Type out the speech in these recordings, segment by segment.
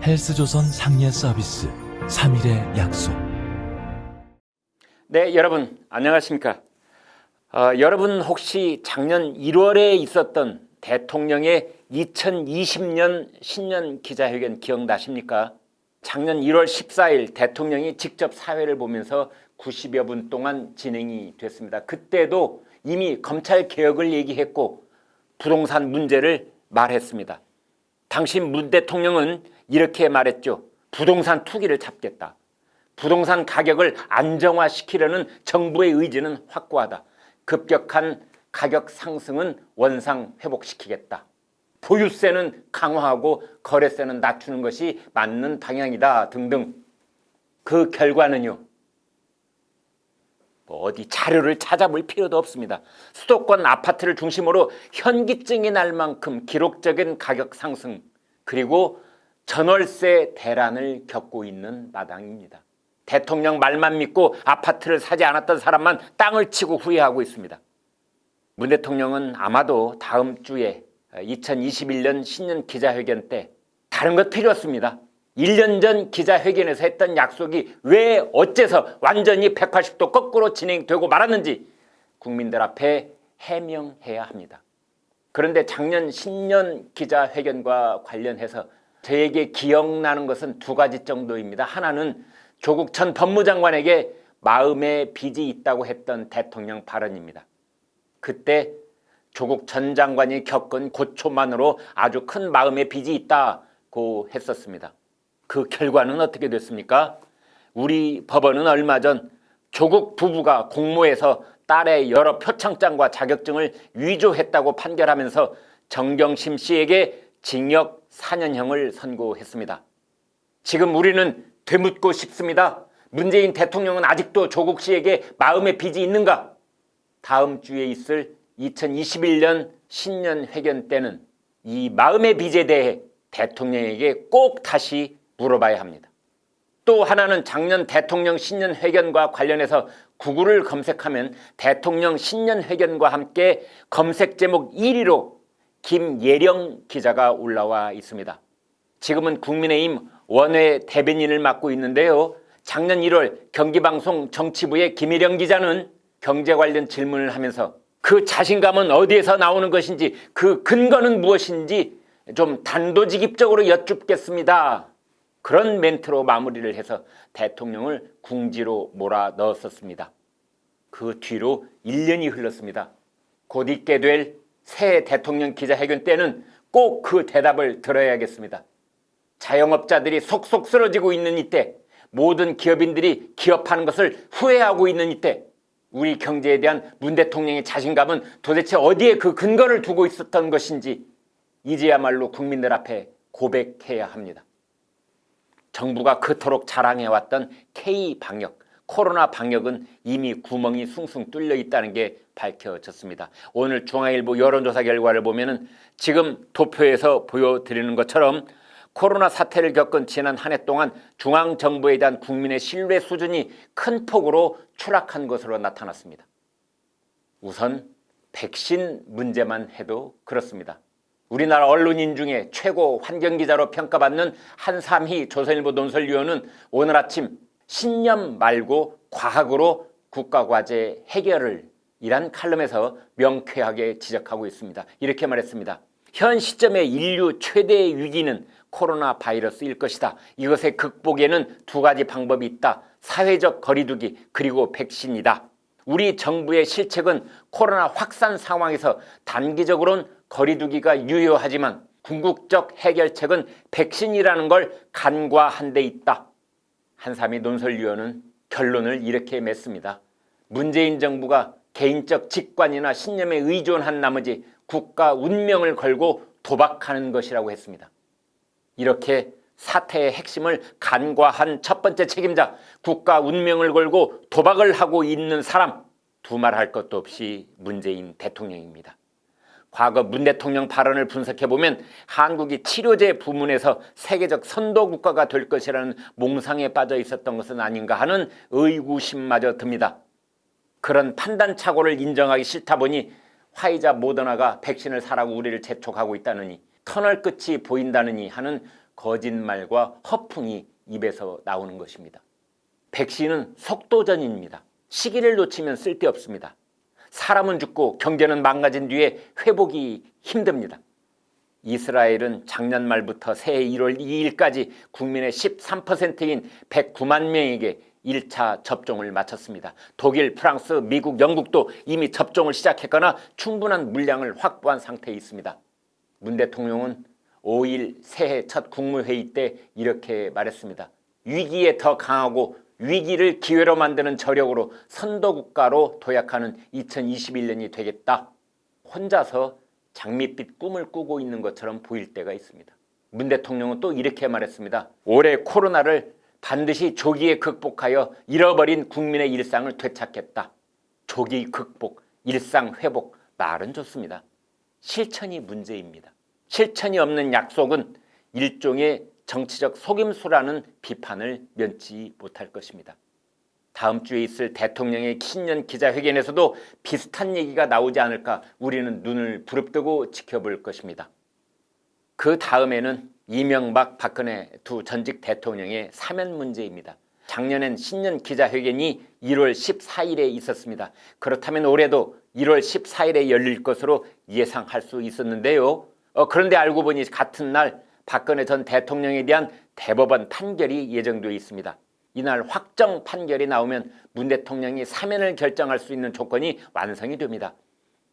헬스조선 상례 서비스 3일의 약속. 네, 여러분 안녕하십니까? 여러분 혹시 작년 1월에 있었던 대통령의 2020년 신년 기자회견 기억나십니까? 작년 1월 14일 대통령이 직접 사회를 보면서 90여 분 동안 진행이 됐습니다. 그때도 이미 검찰 개혁을 얘기했고 부동산 문제를 말했습니다. 당시 문 대통령은 이렇게 말했죠. 부동산 투기를 잡겠다. 부동산 가격을 안정화시키려는 정부의 의지는 확고하다. 급격한 가격 상승은 원상 회복시키겠다. 보유세는 강화하고 거래세는 낮추는 것이 맞는 방향이다 등등. 그 결과는요. 어디 자료를 찾아볼 필요도 없습니다. 수도권 아파트를 중심으로 현기증이 날 만큼 기록적인 가격 상승 그리고 전월세 대란을 겪고 있는 마당입니다. 대통령 말만 믿고 아파트를 사지 않았던 사람만 땅을 치고 후회하고 있습니다. 문 대통령은 아마도 다음 주에 2021년 신년 기자회견 때 다른 것 필요 없습니다. 1년 전 기자회견에서 했던 약속이 왜 어째서 완전히 180도 거꾸로 진행되고 말았는지 국민들 앞에 해명해야 합니다. 그런데 작년 신년 기자회견과 관련해서 저에게 기억나는 것은 두 가지 정도입니다. 하나는 조국 전 법무장관에게 마음의 빚이 있다고 했던 대통령 발언입니다. 그때 조국 전 장관이 겪은 고초만으로 아주 큰 마음의 빚이 있다고 했었습니다. 그 결과는 어떻게 됐습니까? 우리 법원은 얼마 전 조국 부부가 공모해서 딸의 여러 표창장과 자격증을 위조했다고 판결하면서 정경심 씨에게 징역 4년형을 선고했습니다. 지금 우리는 되묻고 싶습니다. 문재인 대통령은 아직도 조국 씨에게 마음의 빚이 있는가? 다음 주에 있을 2021년 신년 회견 때는 이 마음의 빚에 대해 대통령에게 꼭 다시 물어봐야 합니다. 또 하나는 작년 대통령 신년 회견과 관련해서 구글을 검색하면 대통령 신년 회견과 함께 검색 제목 1위로 김예령 기자가 올라와 있습니다. 지금은 국민의힘 원외 대변인을 맡고 있는데요. 작년 1월 경기방송 정치부의 김예령 기자는 경제 관련 질문을 하면서 그 자신감은 어디에서 나오는 것인지 그 근거는 무엇인지 좀 단도직입적으로 여쭙겠습니다. 그런 멘트로 마무리를 해서 대통령을 궁지로 몰아넣었었습니다. 그 뒤로 1년이 흘렀습니다. 곧 있게 될 새 대통령 기자회견 때는 꼭 그 대답을 들어야겠습니다. 자영업자들이 속속 쓰러지고 있는 이때, 모든 기업인들이 기업하는 것을 후회하고 있는 이때 우리 경제에 대한 문 대통령의 자신감은 도대체 어디에 그 근거를 두고 있었던 것인지 이제야말로 국민들 앞에 고백해야 합니다. 정부가 그토록 자랑해왔던 K방역, 코로나 방역은 이미 구멍이 숭숭 뚫려 있다는 게 밝혀졌습니다. 오늘 중앙일보 여론조사 결과를 보면은 지금 도표에서 보여드리는 것처럼 코로나 사태를 겪은 지난 한 해 동안 중앙정부에 대한 국민의 신뢰 수준이 큰 폭으로 추락한 것으로 나타났습니다. 우선 백신 문제만 해도 그렇습니다. 우리나라 언론인 중에 최고 환경기자로 평가받는 한삼희 조선일보 논설위원은 오늘 아침 신념 말고 과학으로 국가과제 해결을 이란 칼럼에서 명쾌하게 지적하고 있습니다. 이렇게 말했습니다. 현 시점의 인류 최대의 위기는 코로나 바이러스일 것이다. 이것의 극복에는 두 가지 방법이 있다. 사회적 거리두기 그리고 백신이다. 우리 정부의 실책은 코로나 확산 상황에서 단기적으로는 거리두기가 유효하지만 궁극적 해결책은 백신이라는 걸 간과한 데 있다. 한삼희 논설위원은 결론을 이렇게 맺습니다. 문재인 정부가 개인적 직관이나 신념에 의존한 나머지 국가 운명을 걸고 도박하는 것이라고 했습니다. 이렇게 사태의 핵심을 간과한 첫 번째 책임자, 국가 운명을 걸고 도박을 하고 있는 사람, 두말할 것도 없이 문재인 대통령입니다. 과거 문 대통령 발언을 분석해보면 한국이 치료제 부문에서 세계적 선도국가가 될 것이라는 몽상에 빠져 있었던 것은 아닌가 하는 의구심마저 듭니다. 그런 판단착오를 인정하기 싫다 보니 화이자 모더나가 백신을 사라고 우리를 재촉하고 있다느니 터널 끝이 보인다느니 하는 거짓말과 허풍이 입에서 나오는 것입니다. 백신은 속도전입니다. 시기를 놓치면 쓸데없습니다. 사람은 죽고 경제는 망가진 뒤에 회복이 힘듭니다. 이스라엘은 작년 말부터 새해 1월 2일까지 국민의 13%인 109만 명에게 1차 접종을 마쳤습니다. 독일, 프랑스, 미국, 영국도 이미 접종을 시작했거나 충분한 물량을 확보한 상태에 있습니다. 문 대통령은 5일 새해 첫 국무회의 때 이렇게 말했습니다. 위기에 더 강하고 위기를 기회로 만드는 저력으로 선도국가로 도약하는 2021년이 되겠다. 혼자서 장밋빛 꿈을 꾸고 있는 것처럼 보일 때가 있습니다. 문 대통령은 또 이렇게 말했습니다. 올해 코로나를 반드시 조기에 극복하여 잃어버린 국민의 일상을 되찾겠다. 조기 극복, 일상 회복, 말은 좋습니다. 실천이 문제입니다. 실천이 없는 약속은 일종의 정치적 속임수라는 비판을 면치 못할 것입니다. 다음 주에 있을 대통령의 신년 기자회견에서도 비슷한 얘기가 나오지 않을까 우리는 눈을 부릅뜨고 지켜볼 것입니다. 그 다음에는 이명박, 박근혜 두 전직 대통령의 사면 문제입니다. 작년엔 신년 기자회견이 1월 14일에 있었습니다. 그렇다면 올해도 1월 14일에 열릴 것으로 예상할 수 있었는데요. 그런데 알고 보니 같은 날 박근혜 전 대통령에 대한 대법원 판결이 예정되어 있습니다. 이날 확정 판결이 나오면 문 대통령이 사면을 결정할 수 있는 조건이 완성이 됩니다.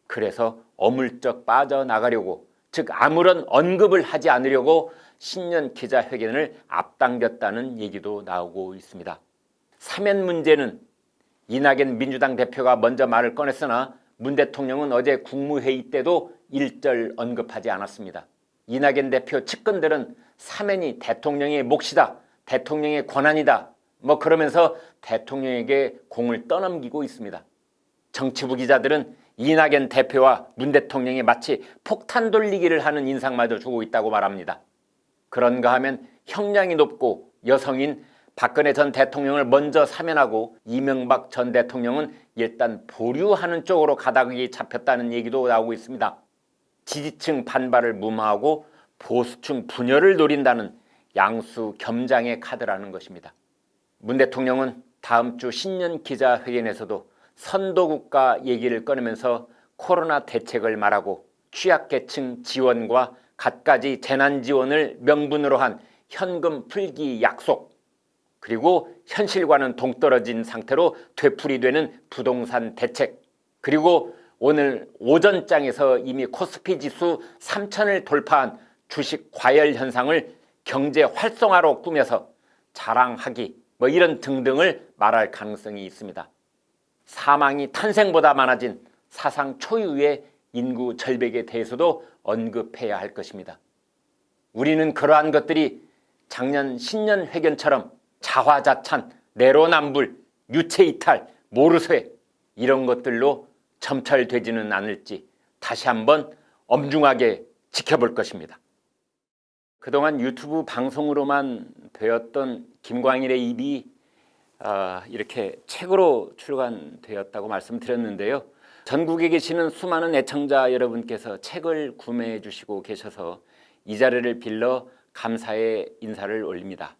그래서 어물쩍 빠져나가려고, 즉 아무런 언급을 하지 않으려고 신년 기자회견을 앞당겼다는 얘기도 나오고 있습니다. 사면 문제는 이낙연 민주당 대표가 먼저 말을 꺼냈으나 문 대통령은 어제 국무회의 때도 일절 언급하지 않았습니다. 이낙연 대표 측근들은 사면이 대통령의 몫이다, 대통령의 권한이다, 그러면서 대통령에게 공을 떠넘기고 있습니다. 정치부 기자들은 이낙연 대표와 문 대통령이 마치 폭탄 돌리기를 하는 인상마저 주고 있다고 말합니다. 그런가 하면 형량이 높고 여성인 박근혜 전 대통령을 먼저 사면하고 이명박 전 대통령은 일단 보류하는 쪽으로 가닥이 잡혔다는 얘기도 나오고 있습니다. 지지층 반발을 무마하고 보수층 분열을 노린다는 양수 겸장의 카드라는 것입니다. 문 대통령은 다음 주 신년 기자회견에서도 선도국가 얘기를 꺼내면서 코로나 대책을 말하고 취약계층 지원과 갖가지 재난 지원을 명분으로 한 현금 풀기 약속, 그리고 현실과는 동떨어진 상태로 되풀이되는 부동산 대책, 그리고 오늘 오전장에서 이미 코스피 지수 3,000을 돌파한 주식 과열 현상을 경제 활성화로 꾸며서 자랑하기, 이런 등등을 말할 가능성이 있습니다. 사망이 탄생보다 많아진 사상 초유의 인구 절벽에 대해서도 언급해야 할 것입니다. 우리는 그러한 것들이 작년 신년 회견처럼 자화자찬, 내로남불, 유체이탈, 모르쇠 이런 것들로 점철되지는 않을지 다시 한번 엄중하게 지켜볼 것입니다. 그동안 유튜브 방송으로만 되었던 김광일의 입이 이렇게 책으로 출간되었다고 말씀드렸는데요. 전국에 계시는 수많은 애청자 여러분께서 책을 구매해 주시고 계셔서 이 자리를 빌러 감사의 인사를 올립니다.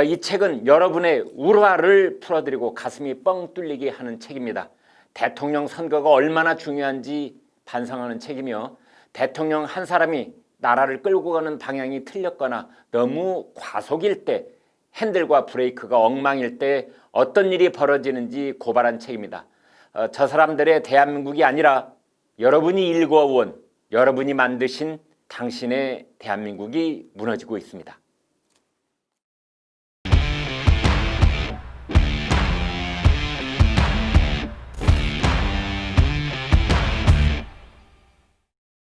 이 책은 여러분의 울화를 풀어드리고 가슴이 뻥 뚫리게 하는 책입니다. 대통령 선거가 얼마나 중요한지 반성하는 책이며 대통령 한 사람이 나라를 끌고 가는 방향이 틀렸거나 너무 과속일 때, 핸들과 브레이크가 엉망일 때 어떤 일이 벌어지는지 고발한 책입니다. 저 사람들의 대한민국이 아니라 여러분이 일궈온, 여러분이 만드신 당신의 대한민국이 무너지고 있습니다.